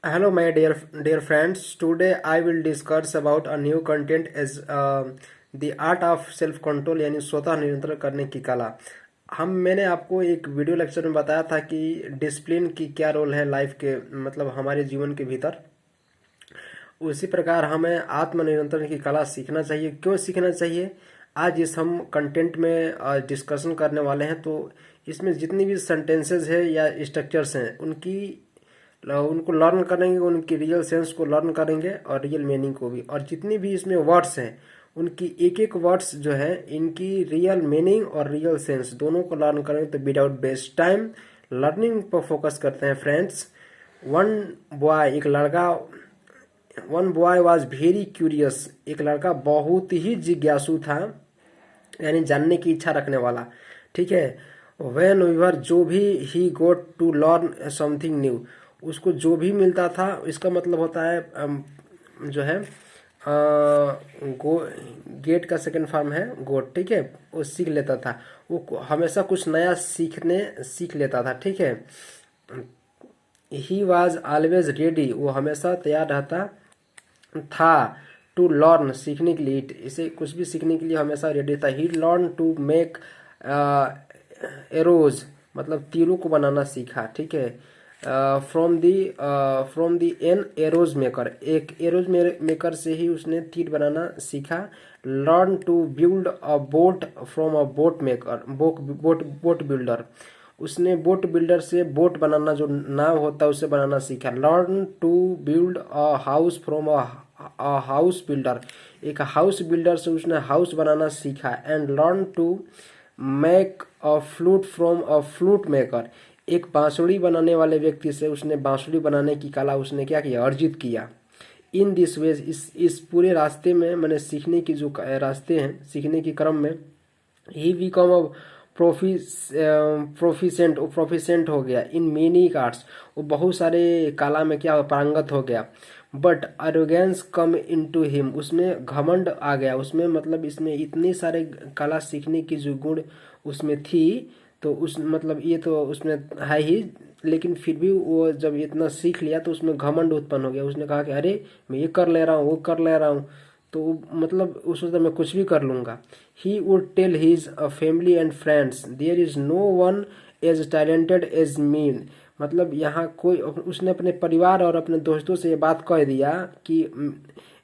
Hello, my dear friends. Today I will discuss about a new content as the art of self control यानी स्वतः नियंत्रण करने की कला। मैंने आपको एक वीडियो लेक्चर में बताया था कि डिसिप्लिन की क्या रोल है लाइफ के मतलब हमारे जीवन के भीतर। उसी प्रकार हमें आत्मनियंत्रण की कला सीखना चाहिए। क्यों सीखना चाहिए? आज इस हम कंटेंट में डिस्कशन करने वाले हैं। तो इसमें जितनी भी सेंटेंसेस है या स्ट्रक्चर्स हैं उनको लर्न करेंगे, उनकी रियल सेंस को लर्न करेंगे और रियल मीनिंग को भी। और जितनी भी इसमें वर्ड्स हैं उनकी एक एक वर्ड्स जो है इनकी रियल मीनिंग और रियल सेंस दोनों को लर्न करेंगे। तो विदाउट वेस्ट टाइम लर्निंग पर फोकस करते हैं फ्रेंड्स। वन बॉय एक लड़का one boy was very curious. एक लड़का बहुत ही जिज्ञासु था, यानी जानने की इच्छा रखने वाला। ठीक है। वेन वीवर जो भी he got to learn something new, उसको जो भी मिलता था, इसका मतलब होता है जो है गो गेट का सेकंड फॉर्म है गोट। ठीक है। वो सीख लेता था, वो हमेशा कुछ नया सीख लेता था। ठीक है। ही वॉज ऑलवेज रेडी, वो हमेशा तैयार रहता था। टू लर्न सीखने के लिए, इसे कुछ भी सीखने के लिए हमेशा रेडी था। He learn to make arrows, मतलब तीरों को बनाना सीखा। ठीक है। From the an arrows maker, एक एरोज मेकर से ही उसने तीर बनाना सीखा। Learn to build a boat from a boat maker, boat builder, उसने बोट बिल्डर से बोट बनाना, जो नाव होता है उसे बनाना सीखा। Learn to build a house from a house builder, एक हाउस बिल्डर से उसने हाउस बनाना सीखा। And learn to make a flute from a flute maker, एक बांसुरी बनाने वाले व्यक्ति से उसने बांसुरी बनाने की कला उसने क्या किया, अर्जित किया। इन दिस वेज, इस पूरे रास्ते में, मैंने सीखने की जो रास्ते हैं, सीखने के क्रम में, ही बिकम अ प्रोफिशेंट हो गया इन मेनी आर्ट्स, वो बहुत सारे कला में क्या पारंगत हो गया। बट अरोगेंस कम इनटू हिम, उसमें घमंड आ गया उसमें, मतलब इसमें इतने सारे कला सीखने की जो गुण उसमें थी, तो उस मतलब ये तो उसमें है ही, लेकिन फिर भी वो जब इतना सीख लिया तो उसमें घमंड उत्पन्न हो गया। उसने कहा कि अरे मैं ये कर ले रहा हूँ, वो कर ले रहा हूँ, तो मतलब उस सोचता मैं कुछ भी कर लूँगा। He would tell his family and friends there is no one as talented as me, मतलब यहाँ कोई, उसने अपने परिवार और अपने दोस्तों से ये बात कह दिया कि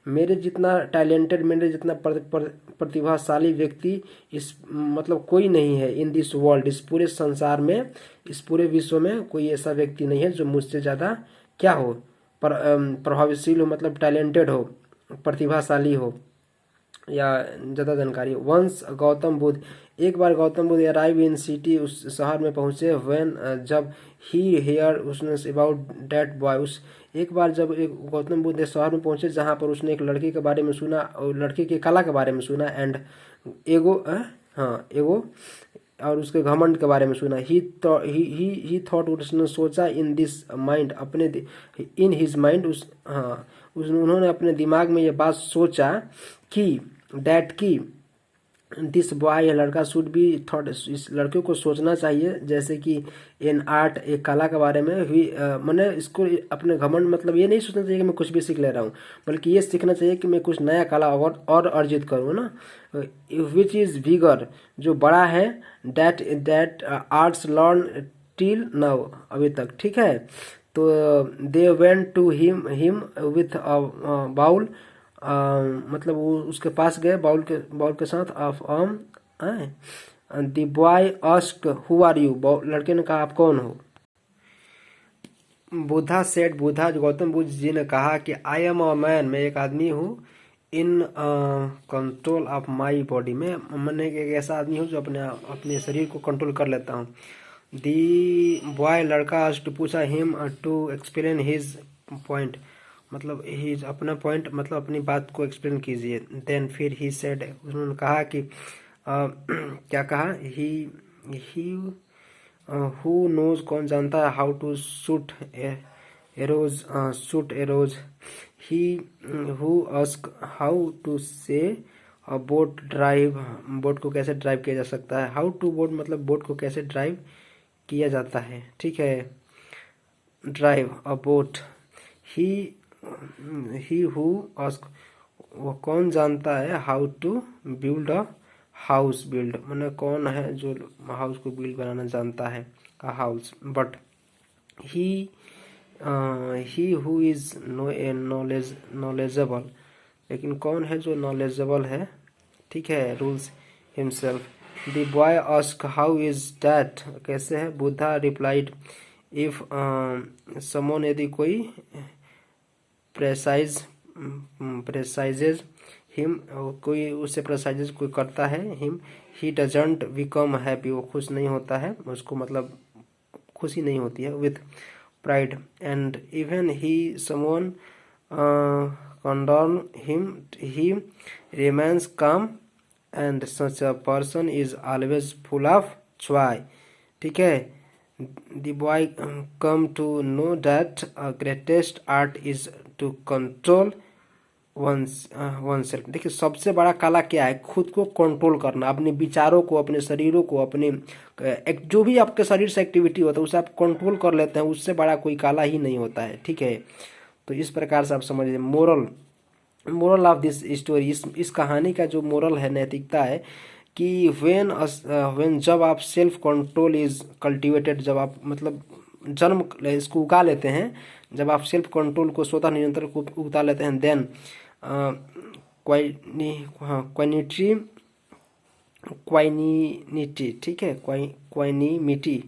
मेरे जितना टैलेंटेड, मेरे जितना प्रतिभाशाली व्यक्ति इस मतलब कोई नहीं है। इन दिस वर्ल्ड, इस पूरे संसार में, इस पूरे विश्व में कोई ऐसा व्यक्ति नहीं है जो मुझसे ज़्यादा क्या हो, प्रभावशील हो, मतलब टैलेंटेड हो, प्रतिभाशाली हो या ज़्यादा जानकारी। वंस गौतम बुद्ध, एक बार Gautam Buddha arrive in city, उस शहर में पहुंचे। व्हेन जब ही हेयर उसने अबाउट डैट बॉय, उस एक बार जब एक गौतम बुद्ध शहर में पहुंचे जहां पर उसने एक लड़के के बारे में सुना, और लड़के की कला के बारे में सुना। एंड एगो हाँ एगो, और उसके घमंड के बारे में सुना। ही थॉट, उसने सोचा, इन दिस माइंड, अपने इन हिज माइंड, उन्होंने अपने दिमाग में ये बात सोचा कि डैट की दिस बॉय, यह लड़का, शुड बी थॉट, इस लड़के को सोचना चाहिए जैसे कि इन आर्ट, एक कला के बारे में हुई। मैंने इसको अपने घमंड, मतलब ये नहीं सोचना चाहिए कि मैं कुछ भी सीख ले रहा हूँ, बल्कि ये सीखना चाहिए कि मैं कुछ नया कला और अर्जित करूँ ना। विच इज़ बिगर, जो बड़ा है। That arts learn till now, अभी तक। ठीक है। तो they went to him with bowl, मतलब वो उसके पास गए बाउल के साथ ऑफ आम। The boy asked who are you, लड़के ने कहा आप कौन हो। बुद्धा सेड, बुद्धा जो गौतम बुद्ध जी ने कहा कि आई एम अ मैन, मैं एक आदमी हूँ। In control of my body, मैंने एक ऐसा आदमी हूँ जो अपने शरीर को कंट्रोल कर लेता हूँ। दी बॉय, लड़का, टू पूछा him to explain his point, मतलब हिज अपना पॉइंट, मतलब अपनी बात को एक्सप्लेन कीजिए। देन फिर ही सेड, उन्होंने कहा कि क्या कहा, ही हु नोज, कौन जानता है, how to shoot arrows, he who ask how to say boat drive, boat को कैसे ड्राइव किया जा सकता है। हाउ टू बोट, मतलब बोट को कैसे ड्राइव किया जाता है। ठीक है। Drive a boat. He he who ask, वो कौन जानता है how to build a house, build मैंने कौन है जो हाउस को बिल्ड बनाना जानता है, a house. But he who is knowledgeable, लेकिन कौन है जो नॉलेजेबल है, ठीक है, rules himself. The boy ask how is that, कैसे है, बुद्धा रिप्लाइड इफ समवन, यदि कोई प्रेसाइजेज हिम, कोई उससे प्रेसाइजेज कोई करता है, him he doesn't become happy, वो खुश नहीं होता है, उसको मतलब खुशी नहीं होती है, with pride. And even he someone condemn him, he remains calm and such a person is always full of joy, ठीक है। The boy come to know that greatest art is to control oneself। देखिए सबसे बड़ा कला क्या है, खुद को कंट्रोल करना, अपने विचारों को, अपने शरीरों को, अपने एक जो भी आपके शरीर से एक्टिविटी होता है उसे आप कंट्रोल कर लेते हैं, उससे बड़ा कोई कला ही नहीं होता है, ठीक है। तो इस प्रकार से आप समझिए मोरल ऑफ दिस स्टोरी, इस कहानी का जो मोरल है, नैतिकता है कि व्हेन जब आप सेल्फ कंट्रोल इज कल्टिवेटेड, जब आप मतलब जन्म इसको उगा लेते हैं, जब आप सेल्फ कंट्रोल को, स्वतः नियंत्रण को उगा लेते हैं, देन क्वाइनिटी क्वाइनिटी, ठीक है, क्वाइनिमिटी,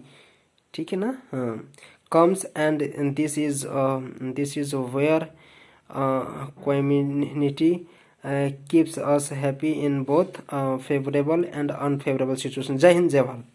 ठीक है ना, हाँ, comes and this is where क्वाइनिटी keeps us happy in both favorable and unfavorable situation। जय हिंद, जय भारत।